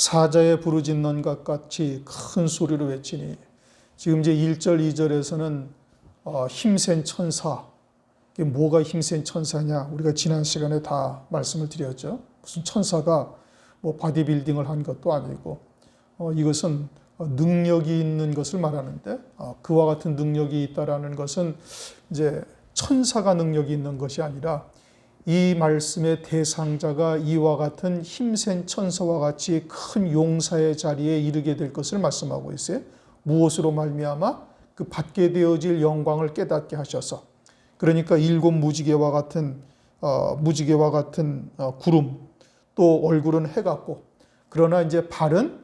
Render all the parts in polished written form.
사자의 부르짖는 것 같이 큰 소리로 외치니, 지금 이제 1절, 2절에서는 힘센 천사, 이게 뭐가 힘센 천사냐? 우리가 지난 시간에 다 말씀을 드렸죠. 무슨 천사가 뭐 바디빌딩을 한 것도 아니고, 이것은 능력이 있는 것을 말하는데, 그와 같은 능력이 있다라는 것은 이제 천사가 능력이 있는 것이 아니라 이 말씀의 대상자가 이와 같은 힘센 천사와 같이 큰 용사의 자리에 이르게 될 것을 말씀하고 있어요. 무엇으로 말미암아? 그 받게 되어질 영광을 깨닫게 하셔서. 그러니까 일곱 무지개와 같은 구름, 또 얼굴은 해 같고, 그러나 이제 발은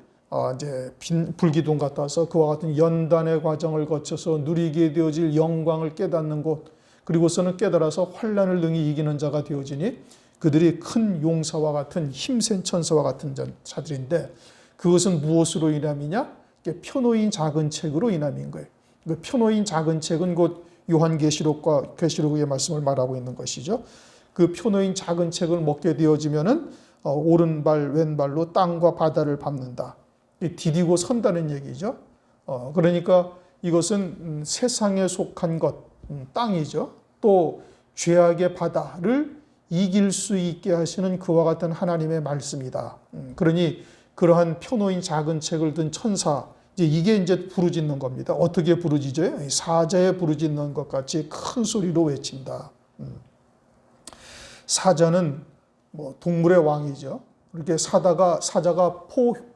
이제 불기둥 같아서 그와 같은 연단의 과정을 거쳐서 누리게 되어질 영광을 깨닫는 곳, 그리고서는 깨달아서 환난을 능히 이기는 자가 되어지니 그들이 큰 용사와 같은 힘센 천사와 같은 자들인데, 그것은 무엇으로 인함이냐? 펴놓인 작은 책으로 인함인 거예요. 그 펴놓인 작은 책은 곧 요한계시록과 계시록의 말씀을 말하고 있는 것이죠. 그 펴놓인 작은 책을 먹게 되어지면은 오른발 왼발로 땅과 바다를 밟는다. 디디고 선다는 얘기죠. 그러니까 이것은 세상에 속한 것, 땅이죠. 또 죄악의 바다를 이길 수 있게 하시는 그와 같은 하나님의 말씀이다. 그러니 그러한 펴놓인 작은 책을 든 천사, 이게 이제 부르짖는 겁니다. 어떻게 부르짖어요? 사자의 부르짖는 것 같이 큰 소리로 외친다. 사자는 뭐 동물의 왕이죠. 이렇게 사자가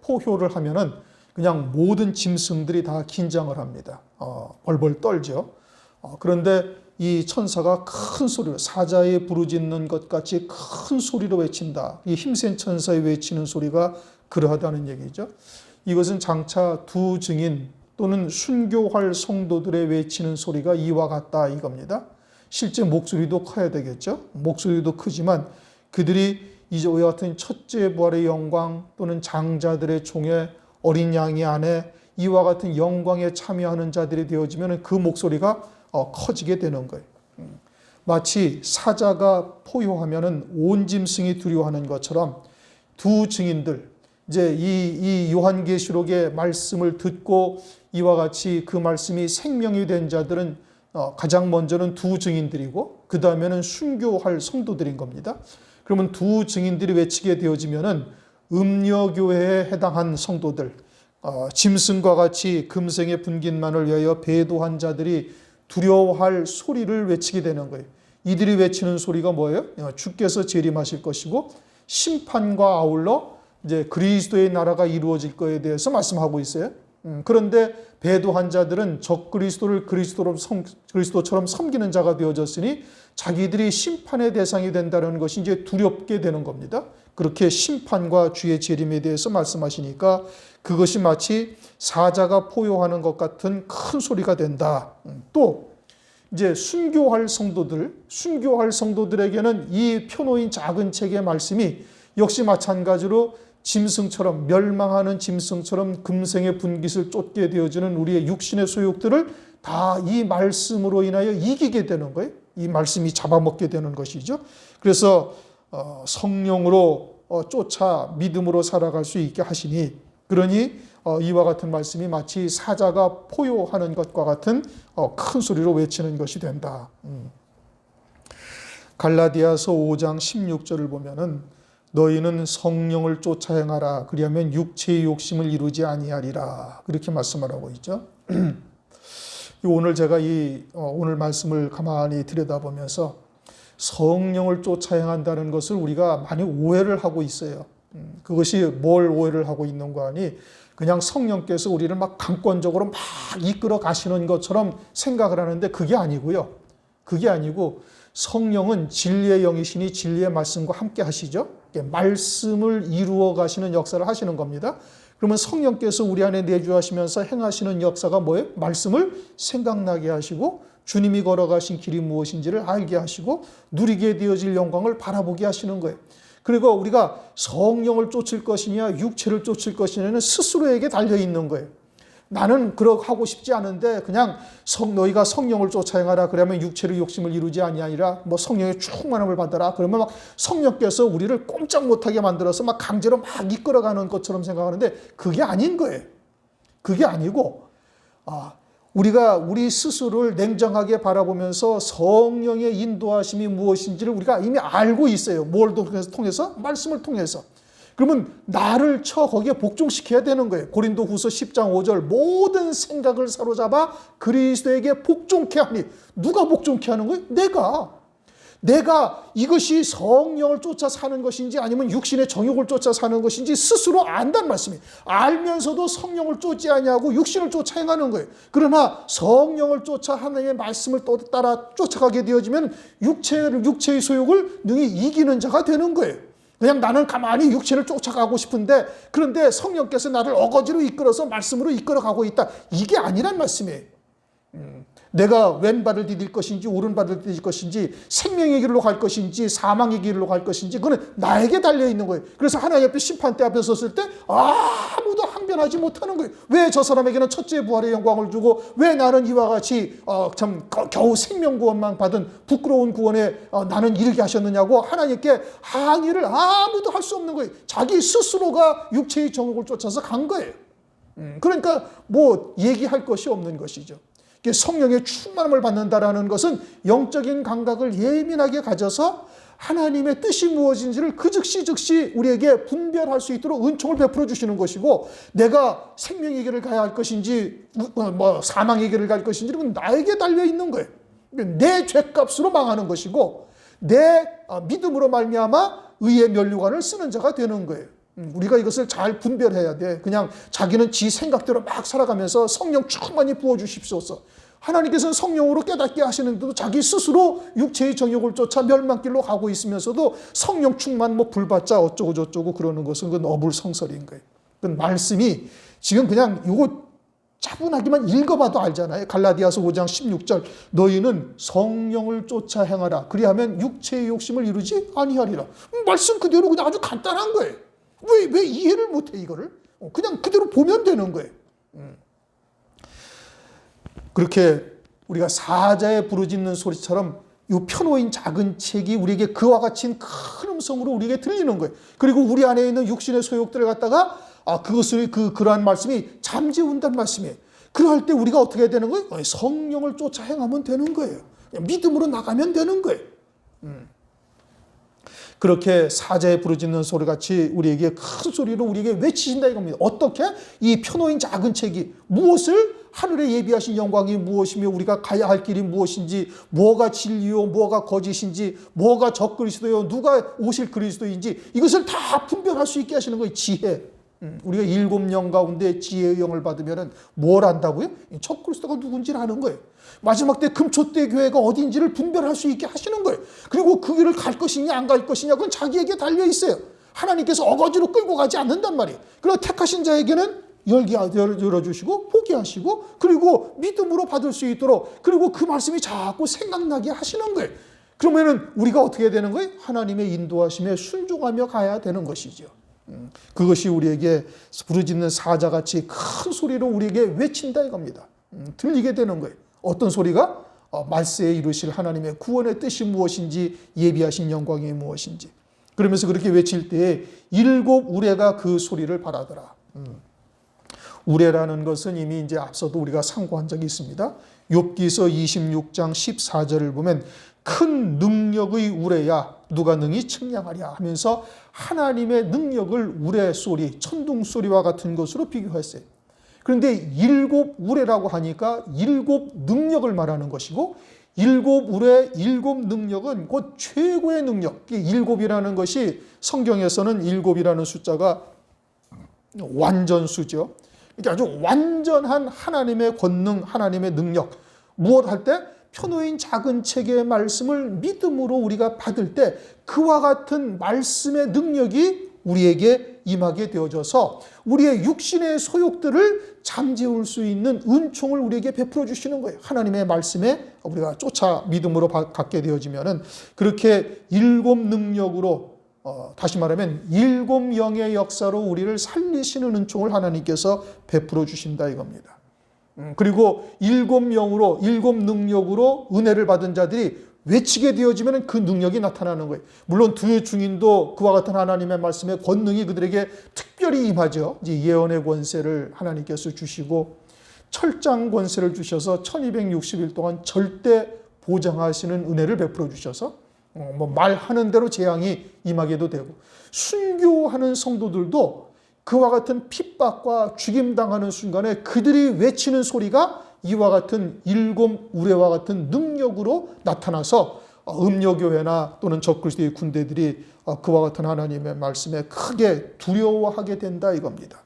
포효를 하면은 그냥 모든 짐승들이 다 긴장을 합니다. 벌벌 떨죠. 그런데 이 천사가 큰 소리로, 사자의 부르짖는 것 같이 큰 소리로 외친다. 이 힘센 천사의 외치는 소리가 그러하다는 얘기죠. 이것은 장차 두 증인 또는 순교할 성도들의 외치는 소리가 이와 같다 이겁니다. 실제 목소리도 커야 되겠죠. 목소리도 크지만 그들이 이와 같은 첫째 부활의 영광 또는 장자들의 종의 어린 양의 안에 이와 같은 영광에 참여하는 자들이 되어지면 그 목소리가 커지게 되는 거예요. 마치 사자가 포효하면은 온 짐승이 두려워하는 것처럼 두 증인들, 이제 이 요한계시록의 말씀을 듣고 이와 같이 그 말씀이 생명이 된 자들은 가장 먼저는 두 증인들이고 그 다음에는 순교할 성도들인 겁니다. 그러면 두 증인들이 외치게 되어지면은 음녀교회에 해당한 성도들, 짐승과 같이 금생의 분깃만을 위하여 배도한 자들이 두려워할 소리를 외치게 되는 거예요. 이들이 외치는 소리가 뭐예요? 주께서 재림하실 것이고 심판과 아울러 이제 그리스도의 나라가 이루어질 것에 대해서 말씀하고 있어요. 그런데 배도한 자들은 적그리스도를 그리스도처럼 섬기는 자가 되어졌으니 자기들이 심판의 대상이 된다는 것이 이제 두렵게 되는 겁니다. 그렇게 심판과 주의 재림에 대해서 말씀하시니까 그것이 마치 사자가 포효하는 것 같은 큰 소리가 된다. 또 이제 순교할 성도들에게는 이 펴놓인 작은 책의 말씀이 역시 마찬가지로 짐승처럼, 멸망하는 짐승처럼 금생의 분깃을 쫓게 되어지는 우리의 육신의 소욕들을 다 이 말씀으로 인하여 이기게 되는 거예요. 이 말씀이 잡아먹게 되는 것이죠. 그래서 성령으로 쫓아 믿음으로 살아갈 수 있게 하시니, 그러니 이와 같은 말씀이 마치 사자가 포효하는 것과 같은 큰 소리로 외치는 것이 된다. 갈라디아서 5장 16절을 보면은 너희는 성령을 쫓아 행하라. 그리하면 육체의 욕심을 이루지 아니하리라. 그렇게 말씀을 하고 있죠. 오늘 제가 오늘 말씀을 가만히 들여다보면서 성령을 쫓아 행한다는 것을 우리가 많이 오해를 하고 있어요. 그것이 뭘 오해를 하고 있는가 하니 그냥 성령께서 우리를 막 강권적으로 막 이끌어 가시는 것처럼 생각을 하는데 그게 아니고요. 그게 아니고 성령은 진리의 영이시니 진리의 말씀과 함께 하시죠. 말씀을 이루어 가시는 역사를 하시는 겁니다. 그러면 성령께서 우리 안에 내주하시면서 행하시는 역사가 뭐예요? 말씀을 생각나게 하시고 주님이 걸어가신 길이 무엇인지를 알게 하시고 누리게 되어질 영광을 바라보게 하시는 거예요. 그리고 우리가 성령을 쫓을 것이냐 육체를 쫓을 것이냐는 스스로에게 달려있는 거예요. 나는 그렇게 하고 싶지 않은데 그냥 너희가 성령을 쫓아 행하라. 그러면 육체의 욕심을 이루지 아니하리라. 뭐 성령의 충만함을 받아라. 그러면 막 성령께서 우리를 꼼짝 못하게 만들어서 막 강제로 막 이끌어가는 것처럼 생각하는데 그게 아닌 거예요. 그게 아니고 우리가 우리 스스로를 냉정하게 바라보면서 성령의 인도하심이 무엇인지를 우리가 이미 알고 있어요. 뭘 통해서? 말씀을 통해서. 그러면 나를 거기에 복종시켜야 되는 거예요. 고린도후서 10장 5절 모든 생각을 사로잡아 그리스도에게 복종케 하니. 누가 복종케 하는 거예요? 내가 이것이 성령을 쫓아 사는 것인지 아니면 육신의 정욕을 쫓아 사는 것인지 스스로 안다는 말씀이에요. 알면서도 성령을 쫓지 아니하고 육신을 쫓아 행하는 거예요. 그러나 성령을 쫓아 하나님의 말씀을 따라 쫓아가게 되어지면 육체의 소욕을 능히 이기는 자가 되는 거예요. 그냥 나는 가만히 육체를 쫓아가고 싶은데 그런데 성령께서 나를 어거지로 이끌어서 말씀으로 이끌어가고 있다. 이게 아니란 말씀이에요. 내가 왼발을 디딜 것인지 오른발을 디딜 것인지 생명의 길로 갈 것인지 사망의 길로 갈 것인지 그건 나에게 달려있는 거예요. 그래서 하나님 앞에 심판대 앞에 섰을 때 아무도 항변하지 못하는 거예요. 왜 저 사람에게는 첫째 부활의 영광을 주고 왜 나는 이와 같이 겨우 생명구원만 받은 부끄러운 구원에 나는 이르게 하셨느냐고 하나님께 항의를 아무도 할 수 없는 거예요. 자기 스스로가 육체의 정욕을 쫓아서 간 거예요. 그러니까 뭐 얘기할 것이 없는 것이죠. 성령의 충만함을 받는다라는 것은 영적인 감각을 예민하게 가져서 하나님의 뜻이 무엇인지를 그 즉시 우리에게 분별할 수 있도록 은총을 베풀어 주시는 것이고 내가 생명의 길을 가야 할 것인지 사망의 길을 갈 것인지 그건 나에게 달려있는 거예요. 내 죄값으로 망하는 것이고 내 믿음으로 말미암아 의의 면류관을 쓰는 자가 되는 거예요. 우리가 이것을 잘 분별해야 돼. 그냥 자기는 지 생각대로 막 살아가면서 성령 충만히 부어주십시오서. 하나님께서는 성령으로 깨닫게 하시는데도 자기 스스로 육체의 정욕을 쫓아 멸망길로 가고 있으면서도 성령 충만 불받자 어쩌고 저쩌고 그러는 것은 그건 어불성설인 거예요. 그건 말씀이 지금 그냥 이거 차분하게만 읽어봐도 알잖아요. 갈라디아서 5장 16절 너희는 성령을 쫓아 행하라. 그리하면 육체의 욕심을 이루지 아니하리라. 말씀 그대로 그냥 아주 간단한 거예요. 왜 이해를 못해 이거를? 그냥 그대로 보면 되는 거예요. 그렇게 우리가 사자의 부르짖는 소리처럼 이 펴놓인 작은 책이 우리에게 그와 같이 큰 음성으로 우리에게 들리는 거예요. 그리고 우리 안에 있는 육신의 소욕들을 갖다가 그것을 그러한 말씀이 잠재운다는 말씀이에요. 그럴 때 우리가 어떻게 해야 되는 거예요? 성령을 쫓아 행하면 되는 거예요. 믿음으로 나가면 되는 거예요. 그렇게 사자의 부르짖는 소리같이 우리에게 큰 소리로 우리에게 외치신다 이겁니다. 어떻게? 이 펴놓인 작은 책이 무엇을? 하늘에 예비하신 영광이 무엇이며 우리가 가야 할 길이 무엇인지 뭐가 진리요 뭐가 거짓인지 뭐가 적그리스도요 누가 오실 그리스도인지 이것을 다 분별할 수 있게 하시는 거예요. 지혜. 우리가 7영 가운데 지혜의 영을 받으면 뭘 안다고요? 적그리스도가 누군지를 아는 거예요. 마지막 때 금초대 교회가 어딘지를 분별할 수 있게 하시는 거예요. 그리고 그 길을 갈 것이냐 안 갈 것이냐 그건 자기에게 달려 있어요. 하나님께서 어거지로 끌고 가지 않는단 말이에요. 그러나 택하신 자에게는 열어주시고 포기하시고 그리고 믿음으로 받을 수 있도록 그리고 그 말씀이 자꾸 생각나게 하시는 거예요. 그러면은 우리가 어떻게 해야 되는 거예요? 하나님의 인도하심에 순종하며 가야 되는 것이죠. 그것이 우리에게 부르짖는 사자같이 큰 소리로 우리에게 외친다 이겁니다. 들리게 되는 거예요. 어떤 소리가? 말세에 이루실 하나님의 구원의 뜻이 무엇인지 예비하신 영광이 무엇인지 그러면서 그렇게 외칠 때에 7 우레가 그 소리를 바라더라. 우레라는 것은 이미 이제 앞서도 우리가 상고한 적이 있습니다. 욥기서 26장 14절을 보면 큰 능력의 우레야 누가 능히 측량하랴 하면서 하나님의 능력을 우레 소리, 천둥 소리와 같은 것으로 비교했어요. 그런데 7 우레라고 하니까 7 능력을 말하는 것이고 7 우레, 7 능력은 곧 최고의 능력. 7이라는 것이 성경에서는 7이라는 숫자가 완전수죠. 이게 아주 완전한 하나님의 권능, 하나님의 능력. 무엇 할 때? 펴놓인 작은 책의 말씀을 믿음으로 우리가 받을 때 그와 같은 말씀의 능력이 우리에게 임하게 되어져서 우리의 육신의 소욕들을 잠재울 수 있는 은총을 우리에게 베풀어 주시는 거예요. 하나님의 말씀에 우리가 쫓아 믿음으로 갖게 되어지면은 그렇게 7 능력으로 다시 말하면 7 영의 역사로 우리를 살리시는 은총을 하나님께서 베풀어 주신다 이겁니다. 그리고 일곱 영으로, 일곱 능력으로 은혜를 받은 자들이 외치게 되어지면 그 능력이 나타나는 거예요. 물론 두 증인도 그와 같은 하나님의 말씀의 권능이 그들에게 특별히 임하죠. 이제 예언의 권세를 하나님께서 주시고 철장 권세를 주셔서 1260일 동안 절대 보장하시는 은혜를 베풀어 주셔서 말하는 대로 재앙이 임하게도 되고, 순교하는 성도들도 그와 같은 핍박과 죽임당하는 순간에 그들이 외치는 소리가 이와 같은 일곱 우레와 같은 능력으로 나타나서 음녀교회나 또는 적그리스도의 군대들이 그와 같은 하나님의 말씀에 크게 두려워하게 된다 이겁니다.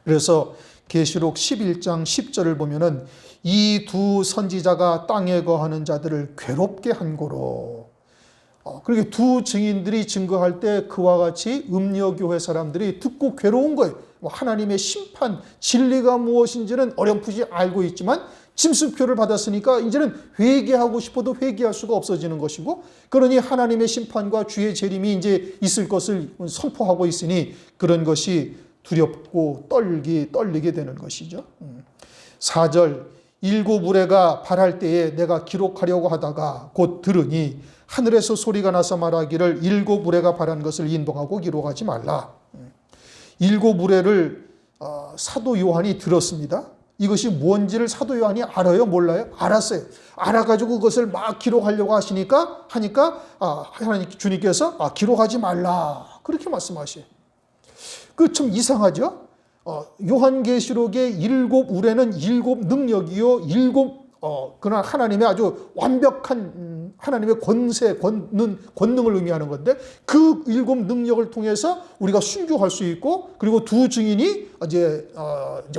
그래서 계시록 11장 10절을 보면은 이 두 선지자가 땅에 거하는 자들을 괴롭게 한 고로, 그렇게 두 증인들이 증거할 때 그와 같이 음녀교회 사람들이 듣고 괴로운 거예요. 하나님의 심판, 진리가 무엇인지는 어렴풋이 알고 있지만 짐승표를 받았으니까 이제는 회개하고 싶어도 회개할 수가 없어지는 것이고, 그러니 하나님의 심판과 주의 재림이 이제 있을 것을 선포하고 있으니 그런 것이 두렵고 떨리게 되는 것이죠. 4절, 일곱 우레가 발할 때에 내가 기록하려고 하다가 곧 들으니 하늘에서 소리가 나서 말하기를 일곱 우레가 발한 것을 인봉하고 기록하지 말라. 일곱 우레를 사도 요한이 들었습니다. 이것이 뭔지를 사도 요한이 알아요? 몰라요? 알았어요. 알아가지고 그것을 막 기록하려고 하니까 하나님 주님께서 기록하지 말라 그렇게 말씀하셔요. 그 좀 이상하죠? 요한계시록의 일곱 우레는 일곱 능력이요, 그러나 하나님의 아주 완벽한 하나님의 권능을 의미하는 건데, 그 일곱 능력을 통해서 우리가 순교할 수 있고, 그리고 두 증인이 이제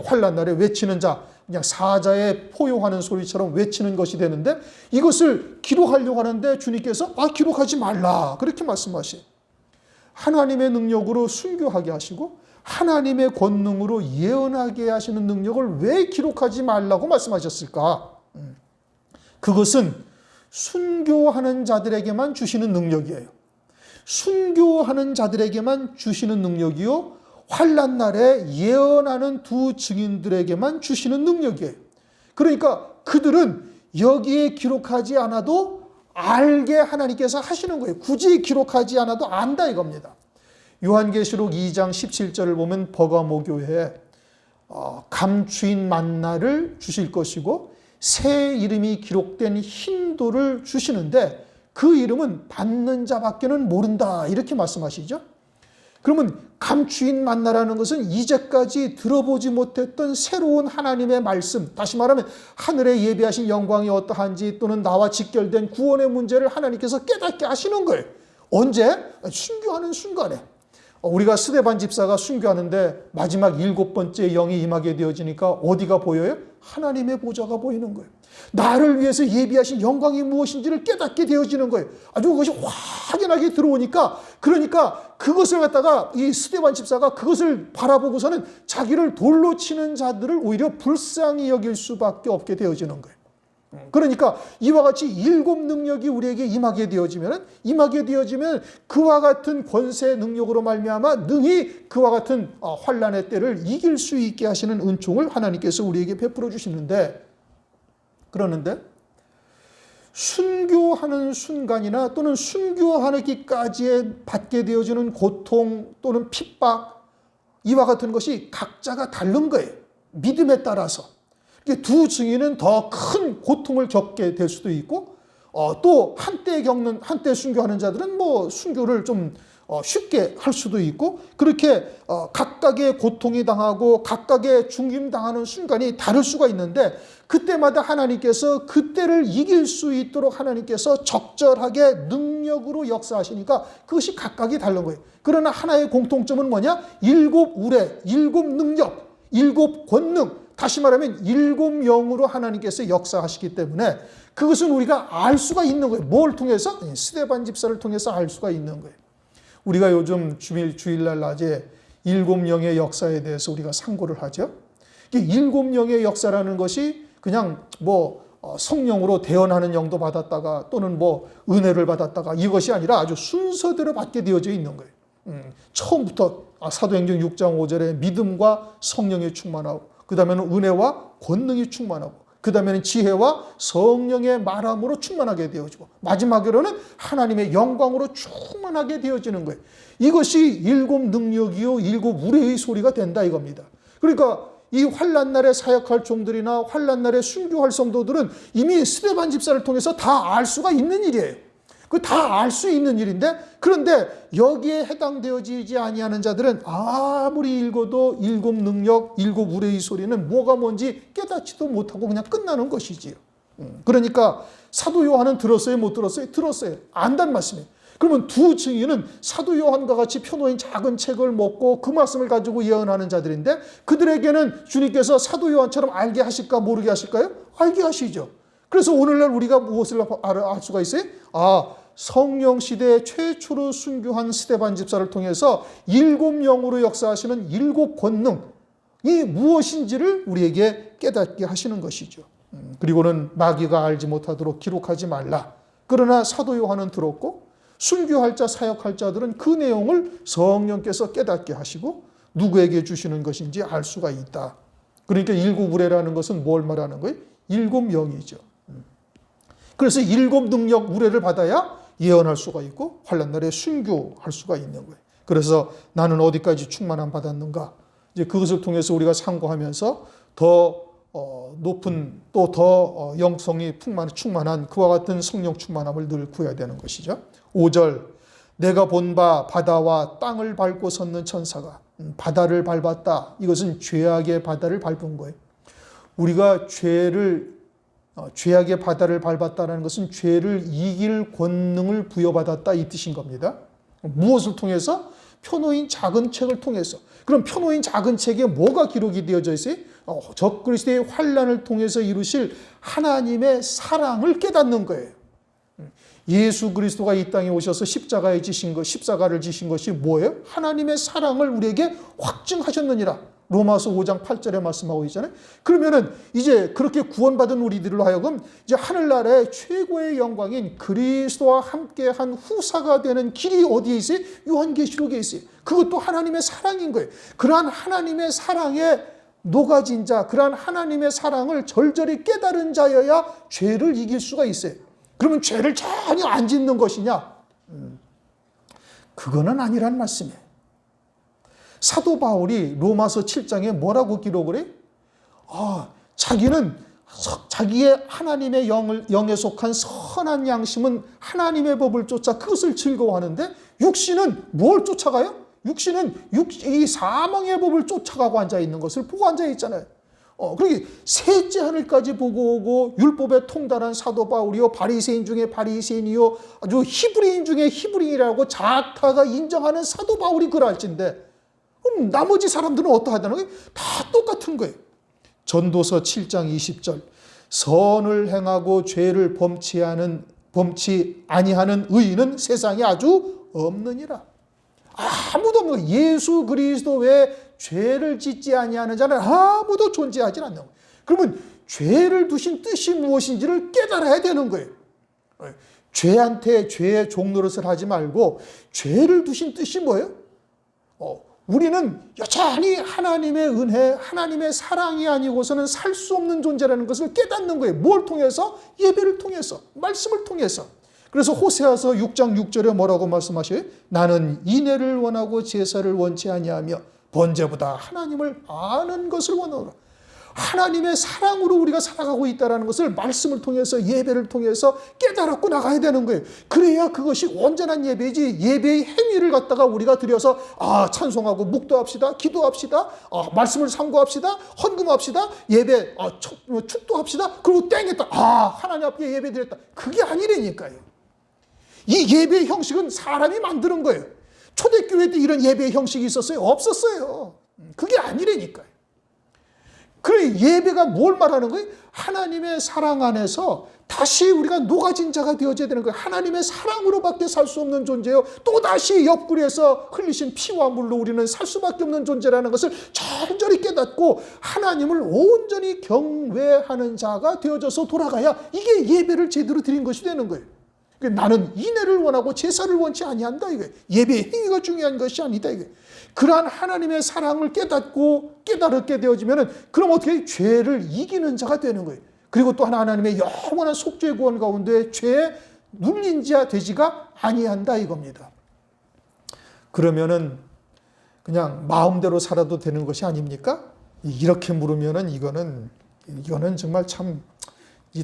환난 날에 외치는 자, 그냥 사자의 포효하는 소리처럼 외치는 것이 되는데, 이것을 기록하려고 하는데 주님께서 기록하지 말라 그렇게 말씀하셔요. 하나님의 능력으로 순교하게 하시고 하나님의 권능으로 예언하게 하시는 능력을 왜 기록하지 말라고 말씀하셨을까? 그것은 순교하는 자들에게만 주시는 능력이에요. 순교하는 자들에게만 주시는 능력이요, 환난 날에 예언하는 두 증인들에게만 주시는 능력이에요. 그러니까 그들은 여기에 기록하지 않아도 알게 하나님께서 하시는 거예요. 굳이 기록하지 않아도 안다 이겁니다. 요한계시록 2장 17절을 보면 버가모 교회에 감추인 만나를 주실 것이고 새 이름이 기록된 흰돌을 주시는데 그 이름은 받는 자밖에는 모른다 이렇게 말씀하시죠. 그러면 감추인 만나라는 것은 이제까지 들어보지 못했던 새로운 하나님의 말씀, 다시 말하면 하늘에 예비하신 영광이 어떠한지 또는 나와 직결된 구원의 문제를 하나님께서 깨닫게 하시는 거예요. 언제? 순교하는 순간에. 우리가 스데반 집사가 순교하는데 마지막 7번째 영이 임하게 되어지니까 어디가 보여요? 하나님의 보좌가 보이는 거예요. 나를 위해서 예비하신 영광이 무엇인지를 깨닫게 되어지는 거예요. 아주 그것이 확연하게 들어오니까, 그러니까 그것을 갖다가 이 스데반 집사가 그것을 바라보고서는 자기를 돌로 치는 자들을 오히려 불쌍히 여길 수밖에 없게 되어지는 거예요. 그러니까 이와 같이 일곱 능력이 우리에게 임하게 되어지면 그와 같은 권세 능력으로 말미암아 능히 그와 같은 환난의 때를 이길 수 있게 하시는 은총을 하나님께서 우리에게 베풀어 주시는데, 그러는데 순교하는 순간이나 또는 순교하기까지에 받게 되어지는 고통 또는 핍박, 이와 같은 것이 각자가 다른 거예요. 믿음에 따라서. 두 증인은 더 큰 고통을 겪게 될 수도 있고, 또 한때 순교하는 자들은 순교를 좀 쉽게 할 수도 있고, 그렇게 각각의 고통이 당하고 각각의 죽임당하는 순간이 다를 수가 있는데, 그때마다 하나님께서 그때를 이길 수 있도록 하나님께서 적절하게 능력으로 역사하시니까 그것이 각각이 다른 거예요. 그러나 하나의 공통점은 뭐냐? 일곱 우레, 일곱 능력, 일곱 권능, 다시 말하면 일곱 영으로 하나님께서 역사하시기 때문에 그것은 우리가 알 수가 있는 거예요. 뭘 통해서? 스데반 집사를 통해서 알 수가 있는 거예요. 우리가 요즘 주일날 낮에 일곱 영의 역사에 대해서 우리가 상고를 하죠. 일곱 영의 역사라는 것이 그냥 성령으로 대언하는 영도 받았다가 또는 은혜를 받았다가 이것이 아니라 아주 순서대로 받게 되어져 있는 거예요. 처음부터 사도행전 6장 5절에 믿음과 성령에 충만하고, 그 다음에는 은혜와 권능이 충만하고, 그 다음에는 지혜와 성령의 말함으로 충만하게 되어지고, 마지막으로는 하나님의 영광으로 충만하게 되어지는 거예요. 이것이 일곱 능력이요 일곱 우레의 소리가 된다 이겁니다. 그러니까 이 환난날에 사역할 종들이나 환난날에 순교할 성도들은 이미 스데반 집사를 통해서 다 알 수가 있는 일이에요. 그 다 알 수 있는 일인데, 그런데 여기에 해당되어지지 아니하는 자들은 아무리 읽어도 일곱 능력, 일곱 우레의 소리는 뭐가 뭔지 깨닫지도 못하고 그냥 끝나는 것이지요. 그러니까 사도 요한은 들었어요? 못 들었어요? 들었어요. 안단 말씀이에요. 그러면 두 증인은 사도 요한과 같이 펴놓인 작은 책을 먹고 그 말씀을 가지고 예언하는 자들인데, 그들에게는 주님께서 사도 요한처럼 알게 하실까 모르게 하실까요? 알게 하시죠. 그래서 오늘날 우리가 무엇을 알 수가 있어요? 성령 시대에 최초로 순교한 스데반 집사를 통해서 일곱 영으로 역사하시는 일곱 권능이 무엇인지를 우리에게 깨닫게 하시는 것이죠. 그리고는 마귀가 알지 못하도록 기록하지 말라. 그러나 사도 요한은 들었고, 순교할 자, 사역할 자들은 그 내용을 성령께서 깨닫게 하시고 누구에게 주시는 것인지 알 수가 있다. 그러니까 일곱 우레라는 것은 뭘 말하는 거예요? 일곱 영이죠. 그래서 일곱 능력 우레를 받아야 예언할 수가 있고 환난날에 순교할 수가 있는 거예요. 그래서 나는 어디까지 충만함 받았는가? 이제 그것을 통해서 우리가 상고하면서 더 높은, 또 더 영성이 충만한 그와 같은 성령 충만함을 늘 구해야 되는 것이죠. 5절, 내가 본 바 바다와 땅을 밟고 섰는 천사가, 바다를 밟았다. 이것은 죄악의 바다를 밟은 거예요. 우리가 죄악의 바다를 밟았다는 것은 죄를 이길 권능을 부여받았다 이 뜻인 겁니다. 무엇을 통해서? 펴놓인 작은 책을 통해서. 그럼 펴놓인 작은 책에 뭐가 기록이 되어져 있어요? 적그리스도의 환난을 통해서 이루실 하나님의 사랑을 깨닫는 거예요. 예수 그리스도가 이 땅에 오셔서 십자가를 지신 것이 뭐예요? 하나님의 사랑을 우리에게 확증하셨느니라. 로마서 5장 8절에 말씀하고 있잖아요. 그러면은 이제 그렇게 구원받은 우리들로 하여금 이제 하늘나라의 최고의 영광인 그리스도와 함께한 후사가 되는 길이 어디에 있어요? 요한계시록에 있어요. 그것도 하나님의 사랑인 거예요. 그러한 하나님의 사랑에 녹아진 자, 그러한 하나님의 사랑을 절절히 깨달은 자여야 죄를 이길 수가 있어요. 그러면 죄를 전혀 안 짓는 것이냐? 그거는 아니란 말씀이에요. 사도 바울이 로마서 7장에 뭐라고 기록을 해? 자기는 자기의 하나님의 영에 속한 선한 양심은 하나님의 법을 쫓아 그것을 즐거워하는데, 육신은 뭘 쫓아가요? 육신은 이 사망의 법을 쫓아가고 앉아있는 것을 보고 앉아있잖아요. 그러게 셋째 하늘까지 보고 오고 율법에 통달한 사도 바울이요, 바리새인 중에 바리새인이요, 아주 히브리인 중에 히브리인이라고 자타가 인정하는 사도 바울이 그럴진데, 그럼 나머지 사람들은 어떠하다는 거예요? 다 똑같은 거예요. 전도서 7장 20절, 선을 행하고 죄를 범치 아니하는 의인은 세상에 아주 없느니라. 아무도 없는 거예요. 예수 그리스도 외에 죄를 짓지 아니하는 자는 아무도 존재하지 않는 거예요. 그러면 죄를 두신 뜻이 무엇인지를 깨달아야 되는 거예요. 죄한테 죄의 종노릇을 하지 말고 죄를 두신 뜻이 뭐예요? 우리는 여전히 하나님의 은혜, 하나님의 사랑이 아니고서는 살 수 없는 존재라는 것을 깨닫는 거예요. 뭘 통해서? 예배를 통해서, 말씀을 통해서. 그래서 호세아서 6장 6절에 뭐라고 말씀하셔요? 나는 인애를 원하고 제사를 원치 아니하며 번제보다 하나님을 아는 것을 원하노라. 하나님의 사랑으로 우리가 살아가고 있다는 것을 말씀을 통해서, 예배를 통해서 깨달았고 나가야 되는 거예요. 그래야 그것이 온전한 예배지, 예배의 행위를 갖다가 우리가 드려서 찬송하고 묵도합시다, 기도합시다, 말씀을 상고합시다, 헌금합시다, 예배 축도합시다, 그리고 땡했다, 하나님 앞에 예배 드렸다. 그게 아니라니까요. 이 예배의 형식은 사람이 만드는 거예요. 초대교회 때 이런 예배의 형식이 있었어요? 없었어요. 그게 아니라니까요. 그래, 예배가 뭘 말하는 거예요? 하나님의 사랑 안에서 다시 우리가 녹아진 자가 되어져야 되는 거예요. 하나님의 사랑으로밖에 살 수 없는 존재요. 또다시 옆구리에서 흘리신 피와 물로 우리는 살 수밖에 없는 존재라는 것을 절절히 깨닫고 하나님을 온전히 경외하는 자가 되어져서 돌아가야 이게 예배를 제대로 드린 것이 되는 거예요. 나는 인애를 원하고 제사를 원치 아니한다. 이게 예배의 행위가 중요한 것이 아니다. 이게 그러한 하나님의 사랑을 깨닫게 되어지면은 그럼 어떻게 죄를 이기는 자가 되는 거예요. 그리고 또 하나님의 영원한 속죄 구원 가운데 죄에 눌린 자 되지가 아니한다 이겁니다. 그러면은 그냥 마음대로 살아도 되는 것이 아닙니까? 이렇게 물으면은 이거는 정말 참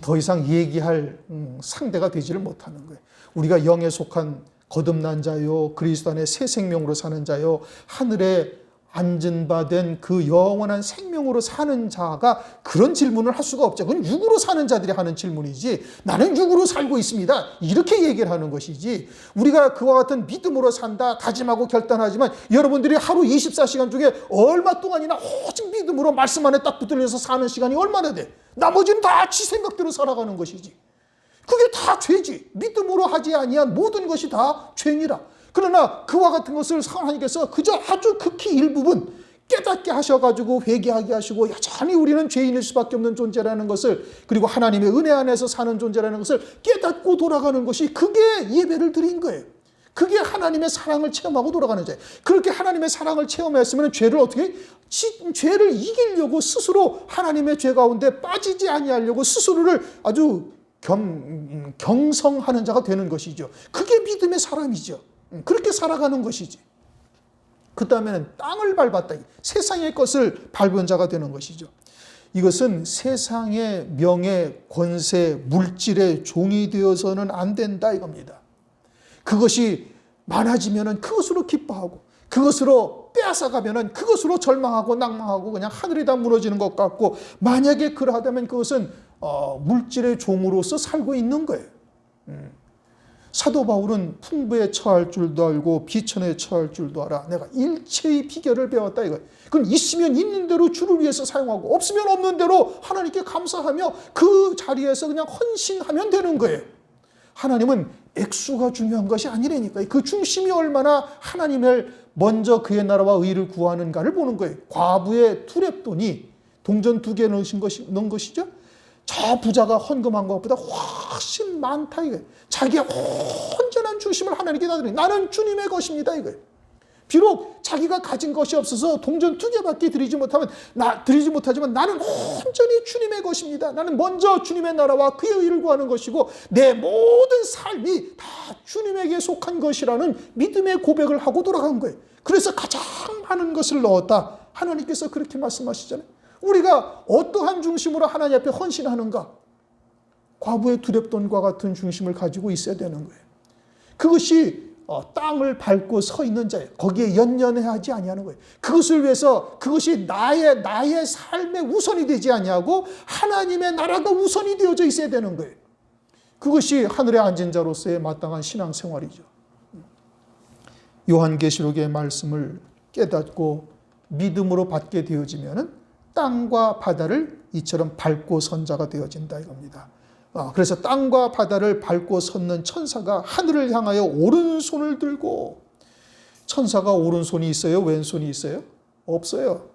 더 이상 얘기할 상대가 되지를 못하는 거예요. 우리가 영에 속한 거듭난 자요, 그리스도 안에 새 생명으로 사는 자요, 하늘에 앉은 바 된 그 영원한 생명으로 사는 자가 그런 질문을 할 수가 없죠. 그건 육으로 사는 자들이 하는 질문이지, 나는 육으로 살고 있습니다, 이렇게 얘기를 하는 것이지, 우리가 그와 같은 믿음으로 산다 다짐하고 결단하지만 여러분들이 하루 24시간 중에 얼마 동안이나 오직 믿음으로 말씀 안에 딱 붙들려서 사는 시간이 얼마나 돼? 나머지는 다 지 생각대로 살아가는 것이지. 그게 다 죄지. 믿음으로 하지 아니한 모든 것이 다 죄니라. 그러나 그와 같은 것을 하나님께서 그저 아주 극히 일부분 깨닫게 하셔가지고 회개하게 하시고 여전히 우리는 죄인일 수밖에 없는 존재라는 것을, 그리고 하나님의 은혜 안에서 사는 존재라는 것을 깨닫고 돌아가는 것이, 그게 예배를 드린 거예요. 그게 하나님의 사랑을 체험하고 돌아가는 자예요. 그렇게 하나님의 사랑을 체험했으면 죄를 어떻게? 죄를 이기려고 스스로 하나님의 죄 가운데 빠지지 아니하려고 스스로를 아주 경성하는 자가 되는 것이죠. 그게 믿음의 사람이죠. 그렇게 살아가는 것이지. 그 다음에는 땅을 밟았다. 세상의 것을 밟은 자가 되는 것이죠. 이것은 세상의 명예, 권세, 물질의 종이 되어서는 안 된다 이겁니다. 그것이 많아지면은 그것으로 기뻐하고, 그것으로 빼앗아가면은 그것으로 절망하고 낭망하고 그냥 하늘이 다 무너지는 것 같고, 만약에 그러하다면 그것은 물질의 종으로서 살고 있는 거예요. 사도 바울은 풍부에 처할 줄도 알고 비천에 처할 줄도 알아. 내가 일체의 비결을 배웠다 이거예요. 그건 있으면 있는 대로 주를 위해서 사용하고, 없으면 없는 대로 하나님께 감사하며 그 자리에서 그냥 헌신하면 되는 거예요. 하나님은 액수가 중요한 것이 아니라니까. 그 중심이 얼마나 하나님을 먼저 그의 나라와 의를 구하는가를 보는 거예요. 과부의 투렙돈이 동전 2개 넣은 것이죠. 저 부자가 헌금한 것보다 훨씬 많다 이거예요. 자기의 온전한 중심을 하나님께 다 드리는, 나는 주님의 것입니다 이거예요. 비록 자기가 가진 것이 없어서 동전 2개밖에 드리지 못하지만 나는 온전히 주님의 것입니다. 나는 먼저 주님의 나라와 그의 의를 구하는 것이고 내 모든 삶이 다 주님에게 속한 것이라는 믿음의 고백을 하고 돌아간 거예요. 그래서 가장 많은 것을 넣었다. 하나님께서 그렇게 말씀하시잖아요. 우리가 어떠한 중심으로 하나님 앞에 헌신하는가? 과부의 두렙돈과 같은 중심을 가지고 있어야 되는 거예요. 그것이 땅을 밟고 서 있는 자예요. 거기에 연연해하지 아니하는 거예요. 그것을 위해서 그것이 나의 삶의 우선이 되지 아니하고 하나님의 나라가 우선이 되어져 있어야 되는 거예요. 그것이 하늘에 앉은 자로서의 마땅한 신앙생활이죠. 요한계시록의 말씀을 깨닫고 믿음으로 받게 되어지면은 땅과 바다를 이처럼 밟고 선 자가 되어진다 이겁니다. 그래서 땅과 바다를 밟고 섰는 천사가 하늘을 향하여 오른손을 들고, 천사가 오른손이 있어요? 왼손이 있어요? 없어요.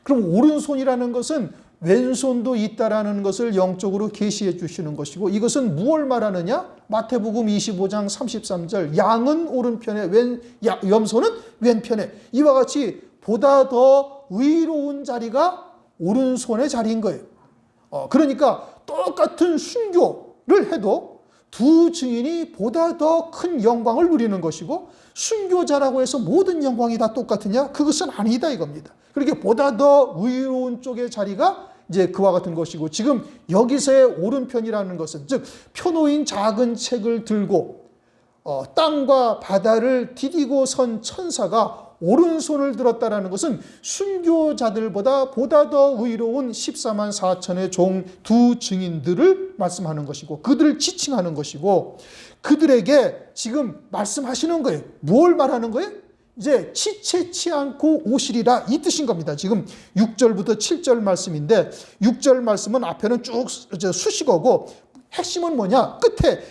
그럼 오른손이라는 것은 왼손도 있다라는 것을 영적으로 계시해 주시는 것이고, 이것은 무엇을 말하느냐? 마태복음 25장 33절, 양은 오른편에 염소는 왼편에, 이와 같이 보다 더 의로운 자리가 오른손의 자리인 거예요. 그러니까 똑같은 순교를 해도 두 증인이 보다 더 큰 영광을 누리는 것이고, 순교자라고 해서 모든 영광이 다 똑같으냐? 그것은 아니다 이겁니다. 그렇게 보다 더 의로운 쪽의 자리가 이제 그와 같은 것이고, 지금 여기서의 오른편이라는 것은, 즉 펴놓인 작은 책을 들고 땅과 바다를 디디고 선 천사가 오른손을 들었다라는 것은 순교자들보다 보다 더 의로운 14만 4천의 종 두 증인들을 말씀하는 것이고, 그들을 지칭하는 것이고, 그들에게 지금 말씀하시는 거예요. 뭘 말하는 거예요? 이제 치채치 않고 오시리라, 이 뜻인 겁니다. 지금 6절부터 7절 말씀인데, 6절 말씀은 앞에는 쭉 수식어고, 핵심은 뭐냐? 끝에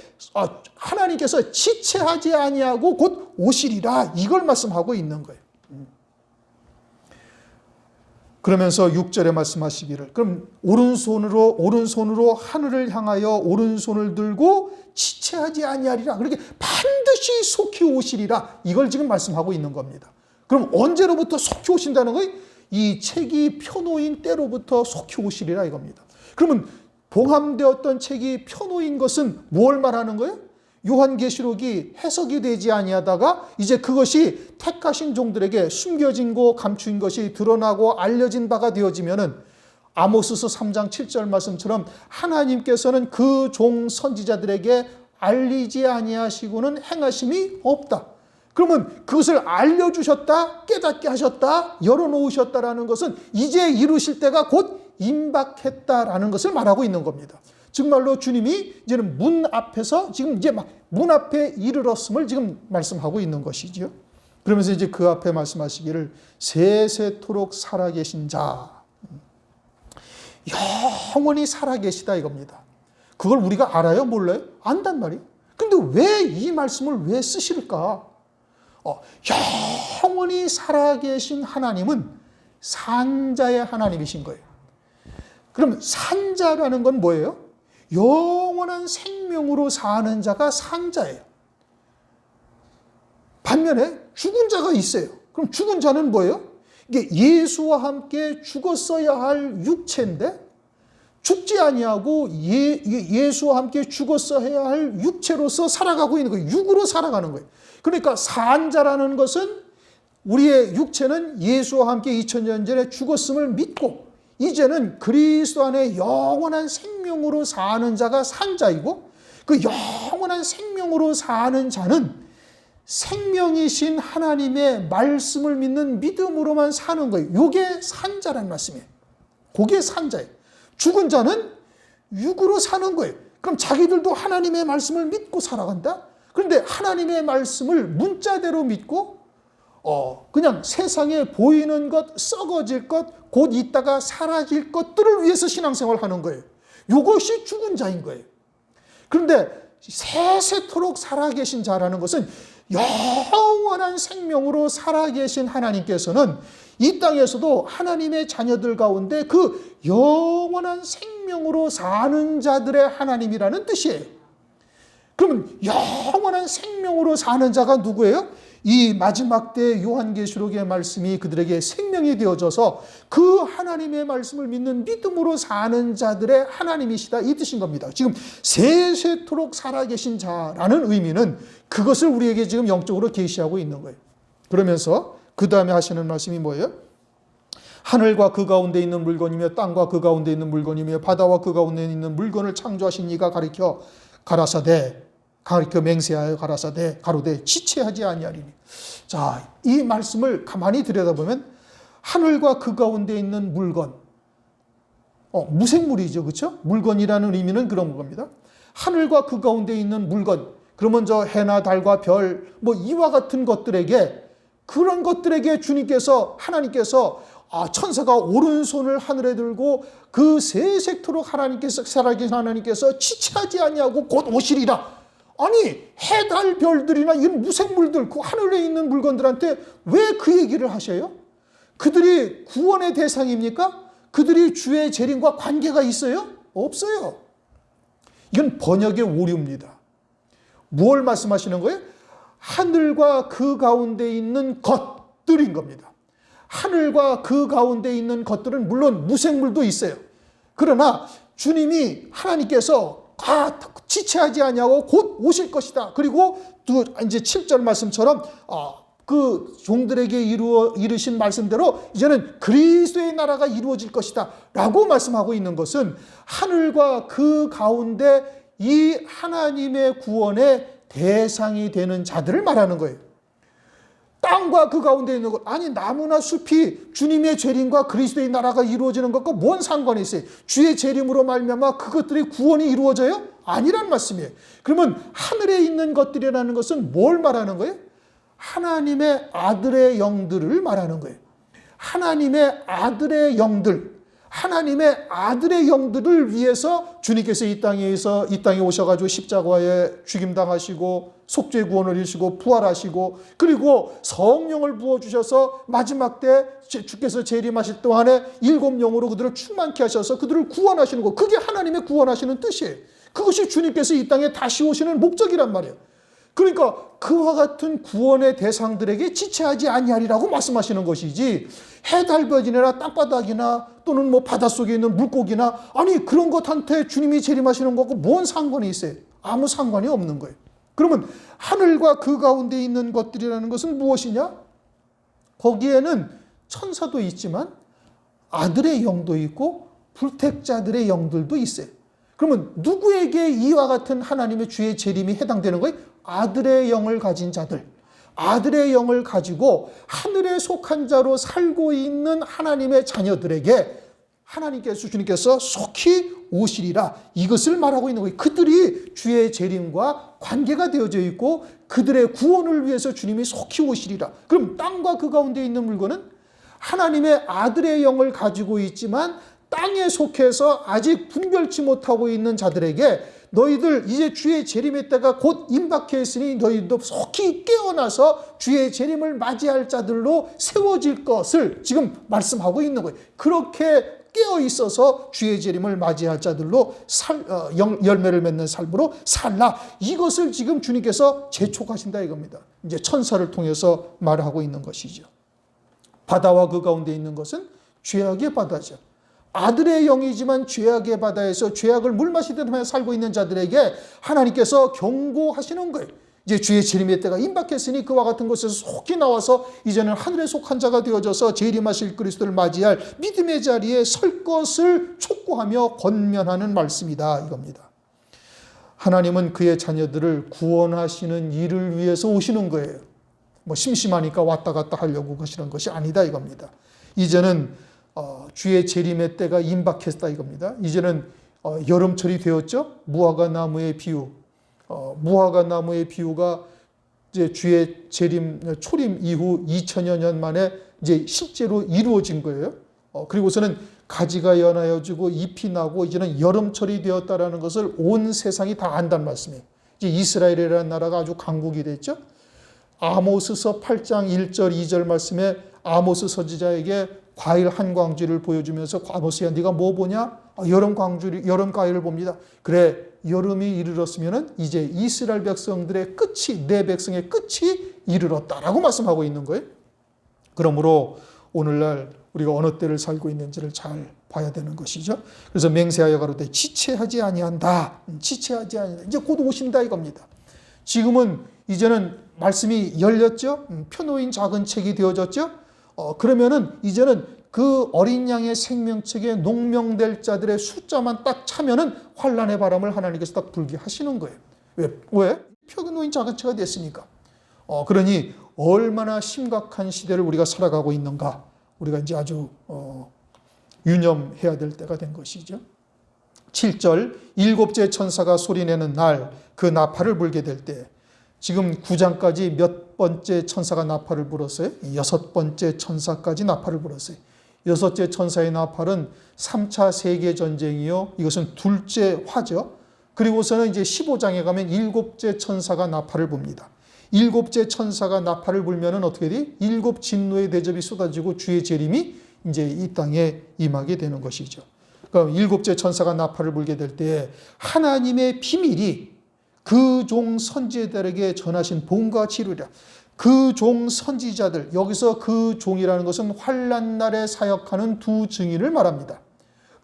하나님께서 지체하지 아니하고 곧 오시리라, 이걸 말씀하고 있는 거예요. 그러면서 6절에 말씀하시기를 그럼 오른손으로 하늘을 향하여 오른손을 들고 지체하지 아니하리라. 그렇게 반드시 속히 오시리라. 이걸 지금 말씀하고 있는 겁니다. 그럼 언제로부터 속히 오신다는 거예요? 이 책이 펴놓인 때로부터 속히 오시리라 이겁니다. 그러면 봉함되었던 책이 펴놓인 것은 뭘 말하는 거예요? 요한계시록이 해석이 되지 아니하다가 이제 그것이 택하신 종들에게 숨겨진 거 감추인 것이 드러나고 알려진 바가 되어지면은 아모스서 3장 7절 말씀처럼 하나님께서는 그 종 선지자들에게 알리지 아니하시고는 행하심이 없다. 그러면 그것을 알려주셨다, 깨닫게 하셨다, 열어놓으셨다라는 것은 이제 이루실 때가 곧 임박했다라는 것을 말하고 있는 겁니다. 정말로 주님이 이제는 문 앞에서 지금 이제 막 문 앞에 이르렀음을 지금 말씀하고 있는 것이죠. 그러면서 이제 그 앞에 말씀하시기를 세세토록 살아계신 자, 영원히 살아계시다 이겁니다. 그걸 우리가 알아요? 몰라요? 안단 말이에요. 근데 왜 이 말씀을 왜 쓰실까? 영원히 살아계신 하나님은 산자의 하나님이신 거예요. 그럼 산자라는 건 뭐예요? 영원한 생명으로 사는 자가 산자예요. 반면에 죽은 자가 있어요. 그럼 죽은 자는 뭐예요? 이게 예수와 함께 죽었어야 할 육체인데 죽지 아니하고 예수와 함께 죽었어야 할 육체로서 살아가고 있는 거예요. 육으로 살아가는 거예요. 그러니까 산자라는 것은 우리의 육체는 예수와 함께 2000년 전에 죽었음을 믿고 이제는 그리스도 안에 영원한 생명으로 사는 자가 산자이고 그 영원한 생명으로 사는 자는 생명이신 하나님의 말씀을 믿는 믿음으로만 사는 거예요. 이게 산자라는 말씀이에요. 그게 산자예요. 죽은 자는 육으로 사는 거예요. 그럼 자기들도 하나님의 말씀을 믿고 살아간다? 그런데 하나님의 말씀을 문자대로 믿고 그냥 세상에 보이는 것, 썩어질 것, 곧 있다가 사라질 것들을 위해서 신앙생활을 하는 거예요. 이것이 죽은 자인 거예요. 그런데 세세토록 살아계신 자라는 것은 영원한 생명으로 살아계신 하나님께서는 이 땅에서도 하나님의 자녀들 가운데 그 영원한 생명으로 사는 자들의 하나님이라는 뜻이에요. 그러면 영원한 생명으로 사는 자가 누구예요? 이 마지막 때 요한계시록의 말씀이 그들에게 생명이 되어져서 그 하나님의 말씀을 믿는 믿음으로 사는 자들의 하나님이시다 이 뜻인 겁니다. 지금 세세토록 살아계신 자라는 의미는 그것을 우리에게 지금 영적으로 계시하고 있는 거예요. 그러면서 그 다음에 하시는 말씀이 뭐예요? 하늘과 그 가운데 있는 물건이며 땅과 그 가운데 있는 물건이며 바다와 그 가운데 있는 물건을 창조하신 이가 가리켜 맹세하여 가라사대 가로되 지체하지 아니하리니. 자, 이 말씀을 가만히 들여다보면 하늘과 그 가운데 있는 물건, 무생물이죠, 그렇죠? 물건이라는 의미는 그런 겁니다. 하늘과 그 가운데 있는 물건, 그러면 저 해나 달과 별, 이와 같은 것들에게 그런 것들에게 하나님께서 천사가 오른손을 하늘에 들고 그 세세토록 살아계신 하나님께서 지체하지 아니하고 곧 오시리라. 아니 해, 달, 별들이나 이런 무생물들 그 하늘에 있는 물건들한테 왜 그 얘기를 하셔요? 그들이 구원의 대상입니까? 그들이 주의 재림과 관계가 있어요? 없어요. 이건 번역의 오류입니다. 무엇을 말씀하시는 거예요? 하늘과 그 가운데 있는 것들인 겁니다. 하늘과 그 가운데 있는 것들은 물론 무생물도 있어요. 그러나 주님이 하나님께서 지체하지 아니하고 곧 오실 것이다. 그리고 또 이제 7절 말씀처럼 그 종들에게 이르신 말씀대로 이제는 그리스도의 나라가 이루어질 것이다 라고 말씀하고 있는 것은 하늘과 그 가운데 이 하나님의 구원의 대상이 되는 자들을 말하는 거예요. 땅과 그 가운데 있는 것, 아니 나무나 숲이 주님의 재림과 그리스도의 나라가 이루어지는 것과 뭔 상관이 있어요? 주의 재림으로 말미암아 그것들이 구원이 이루어져요? 아니란 말씀이에요. 그러면 하늘에 있는 것들이라는 것은 뭘 말하는 거예요? 하나님의 아들의 영들을 말하는 거예요. 하나님의 아들의 영들, 하나님의 아들의 영들을 위해서 주님께서 이 땅에 오셔가지고 십자가에 죽임당하시고 속죄 구원을 이루시고 부활하시고 그리고 성령을 부어주셔서 마지막 때 주께서 재림하실 동안에 7영으로 그들을 충만케 하셔서 그들을 구원하시는 것, 그게 하나님의 구원하시는 뜻이에요. 그것이 주님께서 이 땅에 다시 오시는 목적이란 말이에요. 그러니까 그와 같은 구원의 대상들에게 지체하지 아니하리라고 말씀하시는 것이지, 해달볕이나 땅바닥이나 또는 뭐 바닷속에 있는 물고기나 아니 그런 것한테 주님이 재림하시는 것과 뭔 상관이 있어요? 아무 상관이 없는 거예요. 그러면 하늘과 그 가운데 있는 것들이라는 것은 무엇이냐? 거기에는 천사도 있지만 아들의 영도 있고 불택자들의 영들도 있어요. 그러면 누구에게 이와 같은 하나님의 주의 재림이 해당되는 거예요? 아들의 영을 가진 자들, 아들의 영을 가지고 하늘에 속한 자로 살고 있는 하나님의 자녀들에게 하나님께서, 주님께서 속히 오시리라, 이것을 말하고 있는 거예요. 그들이 주의 재림과 관계가 되어져 있고 그들의 구원을 위해서 주님이 속히 오시리라. 그럼 땅과 그 가운데 있는 물건은 하나님의 아들의 영을 가지고 있지만 땅에 속해서 아직 분별치 못하고 있는 자들에게 너희들 이제 주의 재림의 때가 곧 임박해 있으니 너희도 속히 깨어나서 주의 재림을 맞이할 자들로 세워질 것을 지금 말씀하고 있는 거예요. 그렇게 깨어 있어서 주의 재림을 맞이할 자들로 열매를 맺는 삶으로 살라. 이것을 지금 주님께서 재촉하신다 이겁니다. 이제 천사를 통해서 말하고 있는 것이죠. 바다와 그 가운데 있는 것은 죄악의 바다죠. 아들의 영이지만 죄악의 바다에서 죄악을 물마시듯 살고 있는 자들에게 하나님께서 경고하시는 거예요. 이제 주의 재림의 때가 임박했으니 그와 같은 곳에서 속히 나와서 이제는 하늘에 속한 자가 되어져서 재림하실 그리스도를 맞이할 믿음의 자리에 설 것을 촉구하며 권면하는 말씀이다 이겁니다. 하나님은 그의 자녀들을 구원하시는 일을 위해서 오시는 거예요. 뭐 심심하니까 왔다 갔다 하려고 하시는 것이 아니다 이겁니다. 이제는 주의 재림의 때가 임박했다 이겁니다. 이제는 여름철이 되었죠. 무화과 나무의 비유, 무화과 나무의 비유가 이제 주의 재림 초림 이후 2000여 년 만에 이제 실제로 이루어진 거예요. 그리고서는 가지가 연하여지고 잎이 나고 이제는 여름철이 되었다라는 것을 온 세상이 다 안다는 말씀이에요. 이제 이스라엘이라는 나라가 아주 강국이 됐죠. 아모스서 8장 1절 2절 말씀에 아모스 선지자에게 과일 한 광주를 보여주면서 아모스야 네가 뭐 보냐? 여름 과일을 봅니다. 그래, 여름이 이르렀으면 이제 이스라엘 백성들의 끝이, 내 백성의 끝이 이르렀다라고 말씀하고 있는 거예요. 그러므로 오늘날 우리가 어느 때를 살고 있는지를 잘 봐야 되는 것이죠. 그래서 맹세하여 가로되 지체하지 아니한다. 지체하지 아니한다. 이제 곧 오신다 이겁니다. 지금은 이제는 말씀이 열렸죠. 펴놓인 작은 책이 되어졌죠. 그러면은 이제는 그 어린 양의 생명책에 농명될 자들의 숫자만 딱 차면은 환란의 바람을 하나님께서 딱 불게 하시는 거예요. 왜? 펴놓인 작은 책이 됐으니까. 그러니 얼마나 심각한 시대를 우리가 살아가고 있는가, 우리가 이제 아주 유념해야 될 때가 된 것이죠. 7절, 일곱째 천사가 소리내는 날 그 나팔을 불게 될 때, 지금 9장까지 몇 번째 천사가 나팔을 불었어요? 6번째 천사까지 나팔을 불었어요. 6째 천사의 나팔은 3차 세계전쟁이요. 이것은 둘째 화죠. 그리고서는 이제 15장에 가면 7째 천사가 나팔을 붑니다. 7째 천사가 나팔을 불면은 어떻게 돼? 7 진노의 대접이 쏟아지고 주의 재림이 이제 이 땅에 임하게 되는 것이죠. 그럼 7째 천사가 나팔을 불게 될 때 하나님의 비밀이 그 종 선지자들에게 전하신 복음과 치료라. 그 종 선지자들, 여기서 그 종이라는 것은 환난 날에 사역하는 두 증인을 말합니다.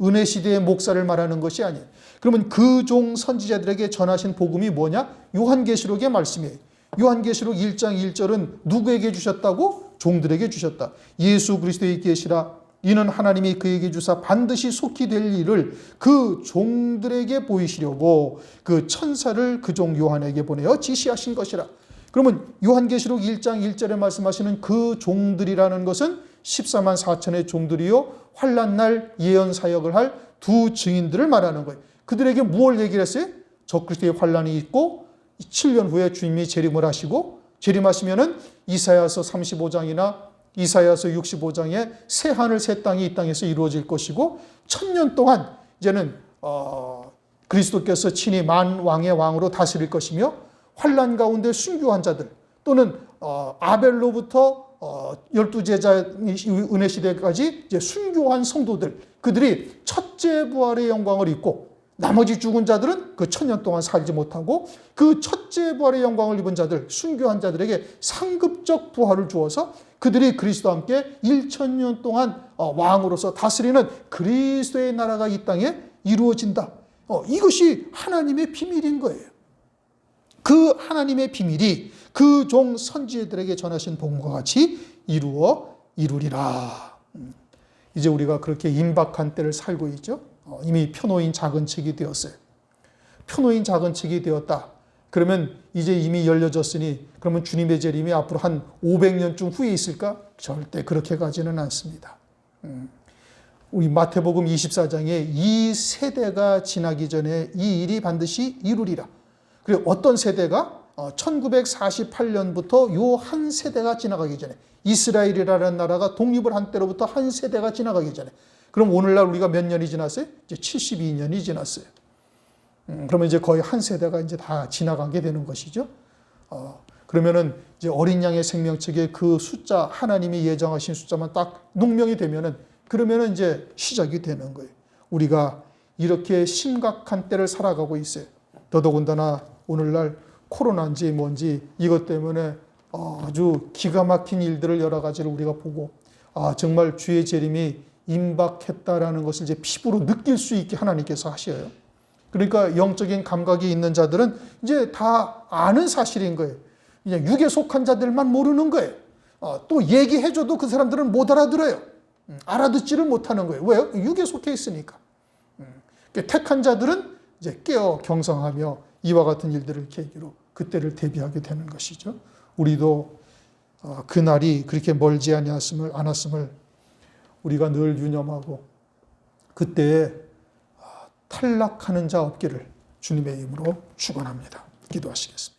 은혜 시대의 목사를 말하는 것이 아니에요. 그러면 그 종 선지자들에게 전하신 복음이 뭐냐? 요한계시록의 말씀이에요. 요한계시록 1장 1절은 누구에게 주셨다고? 종들에게 주셨다. 예수 그리스도에 계시라. 이는 하나님이 그에게 주사 반드시 속히 될 일을 그 종들에게 보이시려고 그 천사를 그 종 요한에게 보내어 지시하신 것이라. 그러면 요한계시록 1장 1절에 말씀하시는 그 종들이라는 것은 14만 4천의 종들이요, 환난날 예언 사역을 할 두 증인들을 말하는 거예요. 그들에게 무엇을 얘기를 했어요? 적그리스도의 환난이 있고 7년 후에 주님이 재림을 하시고, 재림하시면은 이사야서 35장이나 이사야서 65장에 새 하늘 새 땅이 이 땅에서 이루어질 것이고 1000년 동안 이제는 그리스도께서 친히 만왕의 왕으로 다스릴 것이며 환난 가운데 순교한 자들 또는 아벨로부터 12제자 은혜 시대까지 이제 순교한 성도들 그들이 첫째 부활의 영광을 입고 나머지 죽은 자들은 그 1000년 동안 살지 못하고 그 첫째 부활의 영광을 입은 자들, 순교한 자들에게 상급적 부활을 주어서 그들이 그리스도와 함께 1000년 동안 왕으로서 다스리는 그리스도의 나라가 이 땅에 이루어진다. 이것이 하나님의 비밀인 거예요. 그 하나님의 비밀이 그 종 선지자들에게 전하신 복음과 같이 이루리라. 이제 우리가 그렇게 임박한 때를 살고 있죠. 이미 표노인 작은 책이 되었어요. 표노인 작은 책이 되었다. 그러면 이제 이미 열려졌으니 그러면 주님의 재림이 앞으로 한 500년쯤 후에 있을까? 절대 그렇게 가지는 않습니다. 우리 마태복음 24장에 이 세대가 지나기 전에 이 일이 반드시 이루리라. 그리고 어떤 세대가 1948년부터 요 한 세대가 지나가기 전에 이스라엘이라는 나라가 독립을 한 때로부터 한 세대가 지나가기 전에 그럼 오늘날 우리가 몇 년이 지났어요? 이제 72년이 지났어요. 그러면 이제 거의 한 세대가 이제 다 지나가게 되는 것이죠. 그러면은 이제 어린 양의 생명책의 그 숫자, 하나님이 예정하신 숫자만 딱 농명이 되면은 그러면은 이제 시작이 되는 거예요. 우리가 이렇게 심각한 때를 살아가고 있어요. 더더군다나 오늘날 코로나인지 뭔지 이것 때문에 아주 기가 막힌 일들을 여러 가지를 우리가 보고 정말 주의 재림이 임박했다라는 것을 이제 피부로 느낄 수 있게 하나님께서 하셔요. 그러니까 영적인 감각이 있는 자들은 이제 다 아는 사실인 거예요. 그냥 육에 속한 자들만 모르는 거예요. 또 얘기해줘도 그 사람들은 못 알아들어요. 알아듣지를 못하는 거예요. 왜요? 육에 속해 있으니까. 택한 자들은 이제 깨어 경성하며 이와 같은 일들을 계기로 그때를 대비하게 되는 것이죠. 우리도 그날이 그렇게 멀지 않았음을 우리가 늘 유념하고 그때에 탈락하는 자 없기를 주님의 이름으로 축원합니다. 기도하시겠습니다.